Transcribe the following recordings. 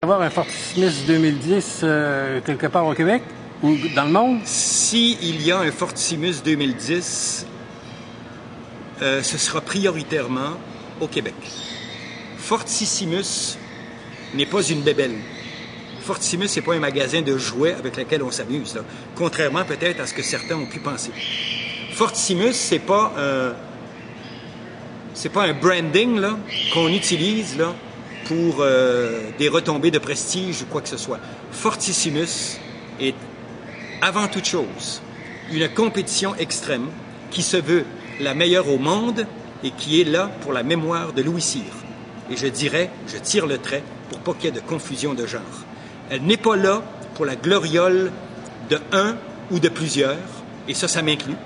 Avoir un Fortissimus 2010 quelque part au Québec ou dans le monde? S'il y a un Fortissimus 2010, ce sera prioritairement au Québec. Fortissimus n'est pas une bébelle. Fortissimus, c'est pas un magasin de jouets avec lequel on s'amuse, contrairement peut-être à ce que certains ont pu penser. Fortissimus, c'est pas un branding qu'on utilise pour des retombées de prestige ou quoi que ce soit. Fortissimus est avant toute chose une compétition extrême qui se veut la meilleure au monde et qui est là pour la mémoire de Louis Cyr. Et je dirais, je tire le trait pour pas qu'il y ait de confusion de genre. Elle n'est pas là pour la gloriole de un ou de plusieurs, et ça m'inclut.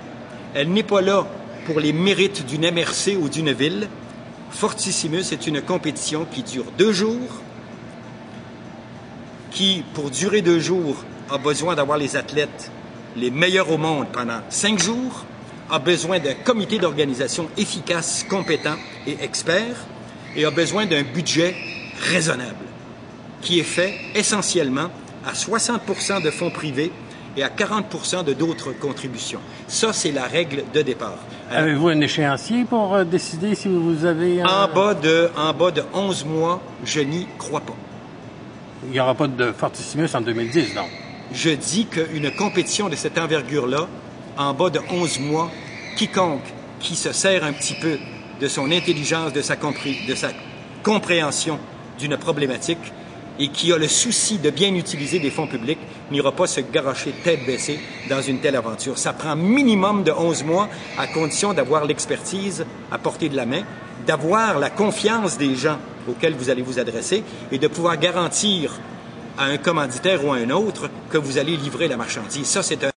Elle n'est pas là pour les mérites d'une MRC ou d'une ville. Fortissimus est une compétition qui dure 2 jours, qui, pour durer 2 jours, a besoin d'avoir les athlètes les meilleurs au monde pendant 5 jours, a besoin d'un comité d'organisation efficace, compétent et expert, et a besoin d'un budget raisonnable, qui est fait essentiellement à 60% de fonds privés et à 40% de d'autres contributions. Ça, c'est la règle de départ. Avez-vous un échéancier pour décider si vous avez... En bas de 11 mois, je n'y crois pas. Il n'y aura pas de Fortissimus en 2010, donc? Je dis qu'une compétition de cette envergure-là, en bas de 11 mois, quiconque qui se sert un petit peu de son intelligence, de sa compréhension d'une problématique et qui a le souci de bien utiliser des fonds publics n'ira pas se garrocher tête baissée dans une telle aventure. Ça prend minimum de 11 mois à condition d'avoir l'expertise à portée de la main, d'avoir la confiance des gens auxquels vous allez vous adresser et de pouvoir garantir à un commanditaire ou à un autre que vous allez livrer la marchandise. Ça, c'est un